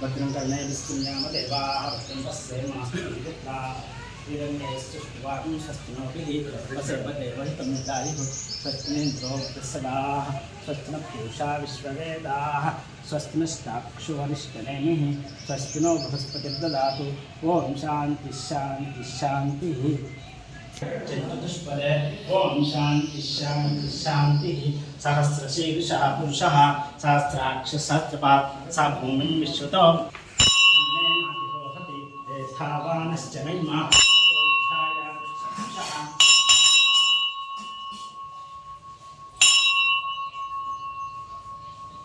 భద్రం కర్ణే విష్ణుయామ దేవాః భద్రం పశ్యేమాస్తు స్వస్తినేంద్రో ప్రసదాః స్వస్తిన పూషా విశ్వవేదాః స్వస్తినష్టాక్షువరిష్టనేమిః స్వస్తినో బృహస్పతిర్దదాతు. ఓం శాంతి శాంతి శాంతి. చతుష్పదే ఓం శాంతి శాంతి శాంతి. సహస్రశీర్షः పురుషः సహస్రాక్ష సహస్రపాత్ స భూమిం విశ్వతో ధావానశ్చ మహిమా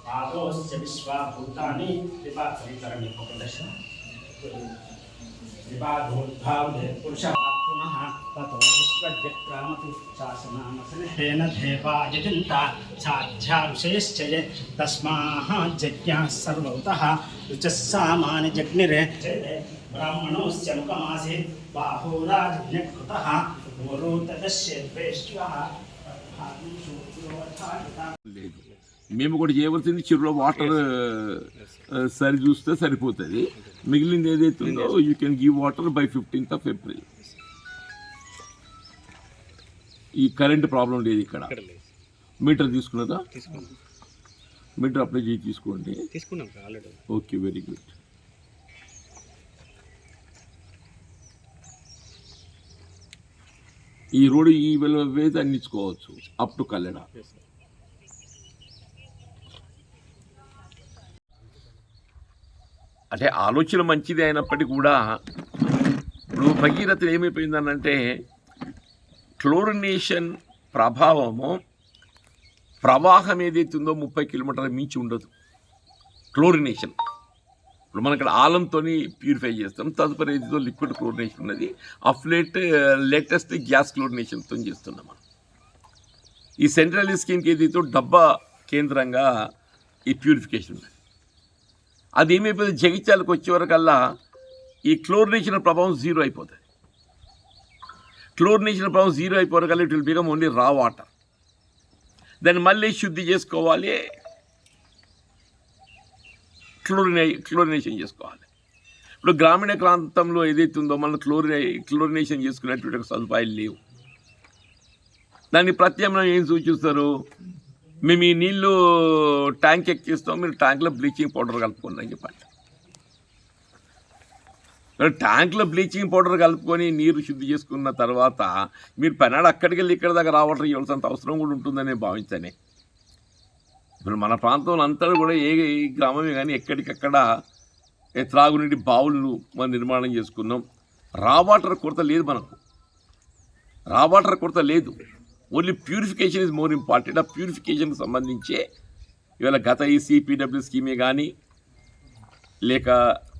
పాదోశ్చ విశ్వాభూతాని విపాసరికరణి ఉపదర్శన విపాదోద్భావే పురుషः పునః తతో విశ్వజక్రామతు శాసనామసనేన దేవాయజంత సాధ్యావిషయశ్చ తస్మాః జజ్ఞాః సర్వౌతః రుచः సామాని జగ్నిరే బ్రాహ్మణోశ్చ ముఖమాసీత్ బాహోరాజ్ఞకృతః గురో తదశ్యేద్వేష్ట్వః. లేదు, మేము కూడా చేయవలసింది చెరువులో వాటర్ సరి చూస్తే సరిపోతుంది. మిగిలింది ఏదైతే ఉందో you can give water by 15th April. ఈ కరెంట్ ప్రాబ్లం లేదు ఇక్కడ. మీటర్ తీసుకున్నదా? మీటర్ అప్లై చేసి తీసుకోండి. Okay, very good. ఈ రోడ్డు ఈ వేది అందించుకోవచ్చు అప్ టు కల్లెడ. అంటే ఆలోచన మంచిది అయినప్పటికీ కూడా ఇప్పుడు భగీరథ ఏమైపోయిందనంటే క్లోరినేషన్ ప్రభావము ప్రవాహం ఏదైతుందో 30 కిలోమీటర్ల మించి ఉండదు. క్లోరినేషన్ ఇప్పుడు మనం ఇక్కడ ఆలంతో ప్యూరిఫై చేస్తాం. తదుపరి ఏదో లిక్విడ్ క్లోరినేషన్ ఉన్నది. లేటెస్ట్ గ్యాస్ క్లోరినేషన్తో చేస్తున్నాం మనం. ఈ సెంట్రల్ స్కీమ్కి ఏదైతే డబ్బా కేంద్రంగా ఈ ప్యూరిఫికేషన్ ఉన్నది. అది ఏమైపోతుంది, జగిత్యాలకు వచ్చేవరకల్లా ఈ క్లోరినేషన్ ప్రభావం జీరో అయిపోతుంది. క్లోరినేషన్ ప్రభావం జీరో అయిపోవరకల్లా it will become only raw water. దాన్ని మళ్ళీ శుద్ధి చేసుకోవాలి, క్లోరినేషన్ చేసుకోవాలి. ఇప్పుడు గ్రామీణ ప్రాంతంలో ఏదైతే ఉందో మనం క్లోరినేషన్ చేసుకునేటువంటి సదుపాయాలు లేవు. దాన్ని ప్రత్యామ్నాయం ఏం సూచిస్తారు, మేము ఈ నీళ్ళు ట్యాంక్ ఎక్కిస్తాం, మీరు ట్యాంక్లో బ్లీచింగ్ పౌడర్ కలుపుకోండి అని చెప్పండి. ట్యాంక్లో బ్లీచింగ్ పౌడర్ కలుపుకొని నీరు శుద్ధి చేసుకున్న తర్వాత మీరు పెనాడు అక్కడికి వెళ్ళి ఇక్కడ దాకా రావటం ఇవ్వాల్సినంత అవసరం కూడా ఉంటుందని భావించానే. ఇప్పుడు మన ప్రాంతంలో అంతా కూడా ఏ గ్రామమే కానీ ఎక్కడికక్కడ త్రాగునీటి బావులు మనం నిర్మాణం చేసుకున్నాం. రా వాటర్ కొరత లేదు మనకు, రా వాటర్ కొరత లేదు. Only purification is more important. ఆ ప్యూరిఫికేషన్కి సంబంధించే ఇవాళ గత ఈ సిపిడబ్ల్యూ స్కీమే కానీ లేక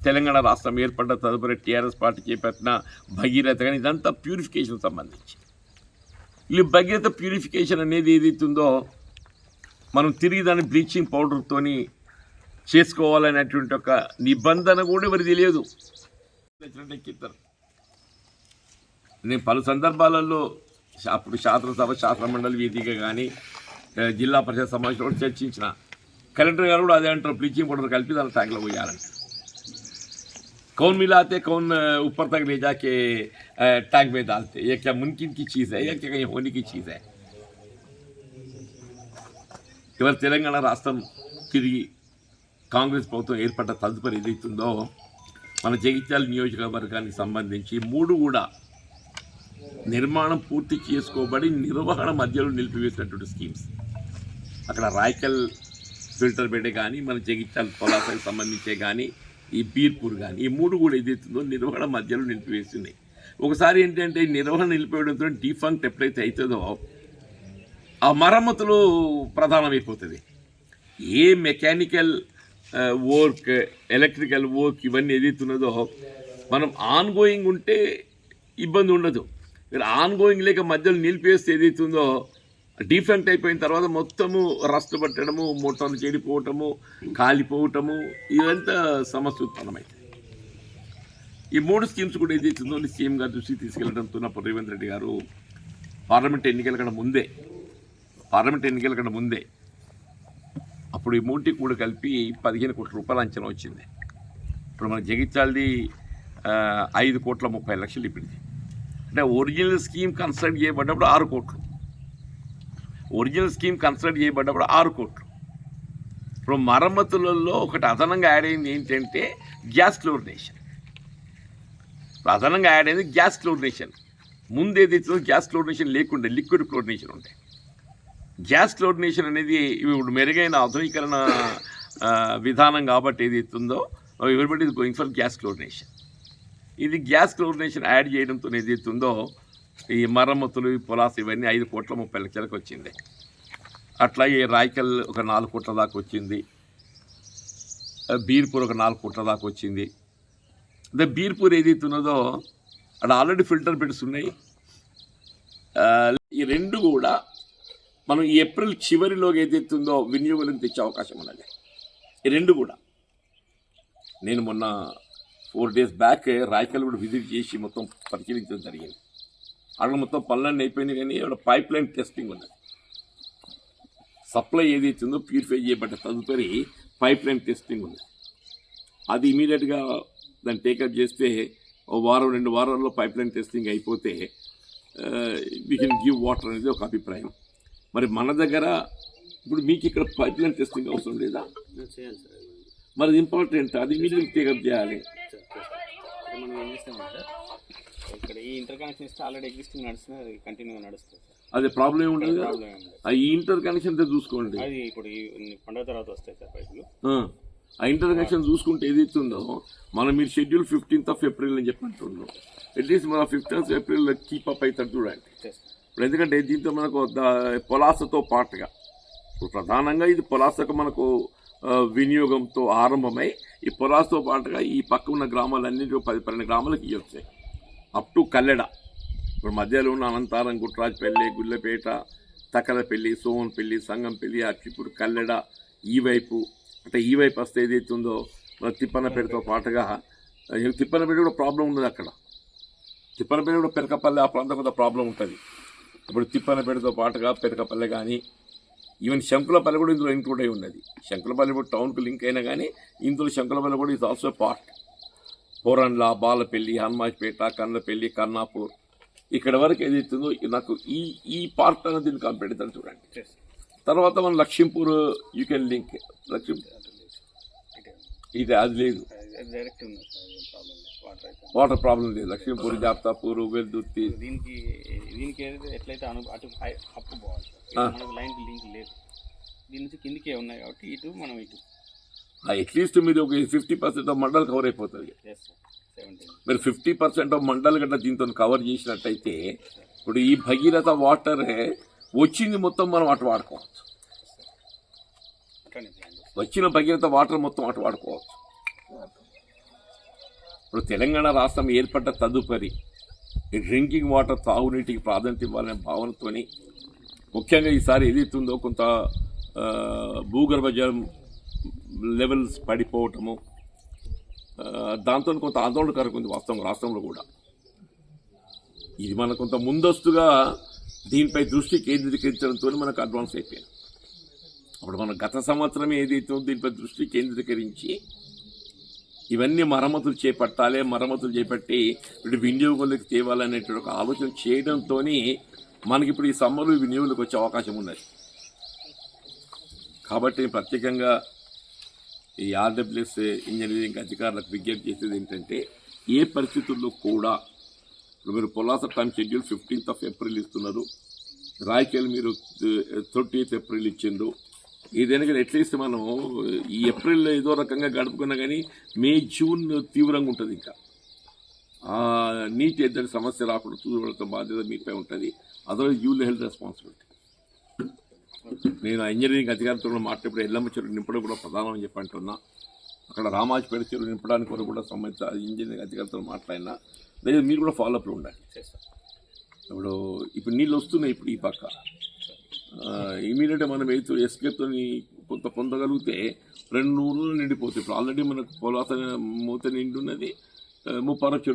తెలంగాణ రాష్ట్రం ఏర్పడ్డ తదుపరి టీఆర్ఎస్ పార్టీ చేపట్టిన భగీరథ కానీ ఇదంతా ప్యూరిఫికేషన్ సంబంధించి. ఈ భగీరథ ప్యూరిఫికేషన్ అనేది ఏదైతుందో మనం తిరిగి దాన్ని బ్లీచింగ్ పౌడర్తో చేసుకోవాలనేటువంటి ఒక నిబంధన కూడా ఎవరికి తెలియదు. ఎక్కిస్తారు. నేను పలు సందర్భాలలో అప్పుడు శాసన మండలి వేదికగా కానీ జిల్లా పరిషత్ సమావేశంలో కూడా చర్చించిన. కలెక్టర్ గారు కూడా అదే అంటారు, బ్లీచింగ్ పౌడర్ కలిపి దాని ట్యాంక్లో పోయాలంట. कौन मिलाते कौन ऊपर तक ले जाके टैंक में डालते, ये क्या मुमकिन की चीज़ है या क्या कहीं होने की चीज़ है? ఇవాళ తెలంగాణ రాష్ట్రం తిరిగి కాంగ్రెస్ ప్రభుత్వం ఏర్పడ్డ తదుపరి ఏదైతుందో మన జగిత్యాల నియోజకవర్గానికి సంబంధించి 3 కూడా నిర్మాణం పూర్తి చేసుకోబడి నిర్వహణ మధ్యలో నిలిపివేసినటువంటి స్కీమ్స్. అక్కడ రాయకల్ ఫిల్టర్ బెడ్ కానీ మన జగిత్యాల పొలాసకి సంబంధించే కానీ ఈ బీర్పూర్ కానీ ఈ 3 కూడా ఏదైతుందో నిర్వహణ మధ్యలో నిలిపివేస్తున్నాయి. ఒకసారి ఏంటంటే నిర్వహణ నిలిపివేయడంతో డీఫంక్ట్ ఎప్పుడైతే అవుతుందో ఆ మరమ్మతులు ప్రధానమైపోతుంది. ఏ మెకానికల్ వర్క్, ఎలక్ట్రికల్ వర్క్ ఇవన్నీ ఏదైతున్నదో మనం ఆన్ గోయింగ్ ఉంటే ఇబ్బంది ఉండదు. మీరు ఆన్ గోయింగ్ లేక మధ్యలో నిలిపేస్తే ఏదైతుందో డిఫెక్ట్ అయిపోయిన తర్వాత మొత్తము రస్ట్ పట్టడము, మోటార్లు చెడిపోవటము, కాలిపోవటము ఇదంతా సమస్య ఉత్పన్నమైంది. ఈ 3 స్కీమ్స్ కూడా ఏదైతుందో సీఎం గారి దృష్టికి తీసుకెళ్లడంతో అప్పుడు రేవంత్ రెడ్డి గారు పార్లమెంట్ ఎన్నికల కన్నా ముందే అప్పుడు ఈ మూడింటికి కూడా కలిపి 15 కోట్ల రూపాయలు అంచనా వచ్చింది. ఇప్పుడు మన జగిత్యాలది 5,30,00,000 ఇప్పటిది. అంటే ఒరిజినల్ స్కీమ్ కన్స్ట్రక్ట్ చేయబడ్డప్పుడు 6 కోట్లు, ఒరిజినల్ స్కీమ్ కన్స్ట్రక్ట్ చేయబడ్డప్పుడు 6 కోట్లు. ఇప్పుడు మరమ్మతులలో ఒకటి అదనంగా యాడ్ అయింది ఏంటంటే గ్యాస్ క్లోరినేషన్. ఇప్పుడు అదనంగా యాడ్ అయింది గ్యాస్ క్లోరినేషన్. ముందు ఏదైతే గ్యాస్ క్లోరినేషన్ లేకుండే లిక్విడ్ క్లోరినేషన్ ఉండే. గ్యాస్ క్లోరినేషన్ అనేది ఇప్పుడు మెరుగైన ఆధునీకరణ విధానం కాబట్టి ఏదైతుందో everybody is going for gas chlorination. ఇది గ్యాస్ క్లోరినేషన్ యాడ్ చేయడంతో ఏదైతుందో ఈ మరమ్మతులు పొలాస్ ఇవన్నీ 5,30,00,000 వచ్చింది. అట్లాగే రాయకల్ ఒక 4 కోట్ల దాకా వచ్చింది, బీర్పూర్ ఒక 4 కోట్ల దాకా వచ్చింది. అదే బీర్పూర్ ఏదైతే ఉన్నదో అక్కడ ఆల్రెడీ ఫిల్టర్ బెడ్స్ ఉన్నాయి. ఈ రెండు కూడా మనం ఈ ఏప్రిల్ చివరిలోకి ఏదైతే ఉందో వినియోగంలోకి తెచ్చే అవకాశం ఉన్నది. ఈ రెండు కూడా నేను మొన్న 4 days బ్యాక్ రాయకల్ కూడా విజిట్ చేసి మొత్తం పరిశీలించడం జరిగింది. అక్కడ మొత్తం పనులన్నీ అయిపోయినాయి, కానీ అక్కడ పైప్ లైన్ టెస్టింగ్ ఉన్నది. సప్లై ఏదైతే ఉందో ప్యూరిఫై చేయబడ్డ తదుపరి పైప్ లైన్ టెస్టింగ్ ఉంది. అది ఇమీడియట్గా దాన్ని టేకప్ చేస్తే 1-2 వారాల్లో పైప్ లైన్ టెస్టింగ్ అయిపోతే వీ కెన్ గివ్ వాటర్ అనేది ఒక అభిప్రాయం. మరి మన దగ్గర ఇప్పుడు మీకు ఇక్కడ పైప్ లైన్ టెస్టింగ్ అవసరం లేదా? మరి అది ఇంపార్టెంట్, అది ఇమీడియట్గా టేకప్ చేయాలి. మనం ఏం చేస్తామంటే ఇక్కడ ఈ ఇంటర్ కనెక్షన్ ఇస్తే ఆల్రెడీ ఎగ్జిస్టింగ్ నడుస్తుంది, అది కంటిన్యూగా నడుస్తుంది. అదే ప్రాబ్లం ఏముండదు, ఈ ఇంటర్ కనెక్షన్ చూసుకోండి. అది ఇప్పుడు ఈ పండుగ తర్వాత వస్తాయి సార్ పైపులు. ఆ ఇంటర్ కనెక్షన్ చూసుకుంటే ఏదైతుందో మనం మీరు షెడ్యూల్ 15th April అని చెప్పంటున్నాం. అట్లీస్ట్ మన 15th April కీప్ అప్ అవుతారు చూడండి. ఇప్పుడు ఎందుకంటే దీంతో మనకు పొలాసతో పాటుగా ఇప్పుడు ప్రధానంగా ఇది పొలాసకు మనకు వినియోగంతో ఆరంభమై ఈ పొలాసతో పాటుగా ఈ పక్క ఉన్న గ్రామాలన్నింటిలో 10-12 గ్రామాలకు ఇవ్వచ్చాయి అప్ టు కల్లెడ. ఇప్పుడు మధ్యలో ఉన్న అనంతారం, గుట్రాజ్పల్లి, గుల్లపేట, తక్కలపల్లి, సోమన్పల్లి, సంగంపల్లి, అచ్చిపూర్, కల్లెడ ఈ వైపు. అంటే ఈ వైపు వస్తే ఏదైతే ఉందో మన తిప్పనపేటతో పాటుగా తిప్పనపేట కూడా ప్రాబ్లం ఉన్నది. అక్కడ తిప్పనపేట కూడా పెరకపల్లి ఆ ప్రాంతం కొంత ప్రాబ్లం ఉంటుంది. ఇప్పుడు తిప్పనపేటతో పాటుగా పెరకపల్లి కానీ ఈవెన్ శంకులపల్లి కూడా ఇందులో ఇంక్లూడ్ అయి ఉన్నది. శంకులపల్లి కూడా టౌన్కి లింక్ అయినా కానీ ఇందులో శంకులపల్లి కూడా is also part. Porandla, Balapalli, Hanumajipet, Kannapalli, Kannapur ఇక్కడ వరకు ఏదైతుందో నాకు ఈ పార్ట్ అనేది దీన్ని కంప్లీట్ అవుతుంది చూడండి. తర్వాత మన Lakshmipur you can link. Lakshmipur ఇది అది లేదు, వాటర్ ప్రాబ్లం లేదు. లక్ష్మీపూర్, జాప్తాపూర్, వెల్దుర్తి దీనికి ఎట్లయితే అటు అప్పు పోవాలి, మనకు లైన్ లింక్ లేదు. దీని నుంచి కిందికే ఉన్నాయి కాబట్టి ఇటు మనం ఇటు అట్లీస్ట్ మీరు ఒక 50% ఆఫ్ మండల్ కవర్ అయిపోతుంది. మీరు 50% ఆఫ్ మండల్ గట్రా దీంతో కవర్ చేసినట్టయితే ఇప్పుడు ఈ భగీరథ వాటర్ వచ్చింది మొత్తం మనం అటు వాడుకోవచ్చు. వచ్చిన భగీరథ వాటర్ మొత్తం అటు వాడుకోవచ్చు. ఇప్పుడు తెలంగాణ రాష్ట్రం ఏర్పడ్డ తదుపరి ఈ డ్రింకింగ్ వాటర్ తాగునీటికి ప్రాధాన్యత ఇవ్వాలనే భావనతోని ముఖ్యంగా ఈసారి ఏదైతుందో కొంత భూగర్భ జలం లెవెల్స్ పడిపోవటము దాంతో కొంత ఆందోళనకరంగా ఉంది వాస్తవం రాష్ట్రంలో కూడా. ఇది మనకు కొంత ముందస్తుగా దీనిపై దృష్టి కేంద్రీకరించడంతో మనకు అడ్వాన్స్ అయిపోయింది. అప్పుడు మన గత సంవత్సరం ఏదైతే దీనిపై దృష్టి కేంద్రీకరించి ఇవన్నీ మరమ్మతులు చేపట్టాలి, మరమ్మతులు చేపట్టి ఇప్పుడు వినియోగంలోకి తేవాలనేటువంటి ఒక ఆలోచన చేయడంతో మనకి ఇప్పుడు ఈ సమ్మర్లో వినియోగంలోకి వచ్చే అవకాశం ఉన్నది. కాబట్టి ప్రత్యేకంగా ఈ ఆర్డబ్ల్యూఎస్ ఇంజనీరింగ్ అధికారులకు విజ్ఞప్తి చేసేది ఏంటంటే ఏ పరిస్థితుల్లో కూడా ఇప్పుడు మీరు Polasa time schedule 15th April ఇస్తున్నారు, రాయకల్ మీరు 30th April ఇచ్చిండ్రు. ఏదైనా కానీ అట్లీస్ట్ మనం ఈ ఏప్రిల్లో ఏదో రకంగా గడుపుకున్నా కానీ మే, జూన్ తీవ్రంగా ఉంటుంది. ఇంకా నీటి ఎద్దడి సమస్య రాకుండా చూడవలసిన బాధ్యత మీపై ఉంటుంది. Otherwise you will health responsibility. నేను ఇంజనీరింగ్ అధికారులతో మాట్లాడేప్పుడు ఎల్లమ్మ చెరువు నింపడం కూడా ప్రధానం అని చెప్పంటున్నా. అక్కడ రామాజపేట చెరువు నింపడానికి వరకు కూడా సంబంధించిన ఇంజనీరింగ్ అధికారులతో మాట్లాడినా లేదా మీరు కూడా ఫాలోఅప్లో ఉండాలి. ఇప్పుడు నీళ్ళు వస్తున్నాయి. ఇప్పుడు ఈ పక్క ఇమీడియట్గా మనం ఎస్కేప్తో కొంత పొందగలిగితే 2 ఊర్లు నిండిపోతాయి. ఇప్పుడు ఆల్రెడీ మనకు పొలాస మూత నిండి ఉన్నది, ముప్పారం చెరువు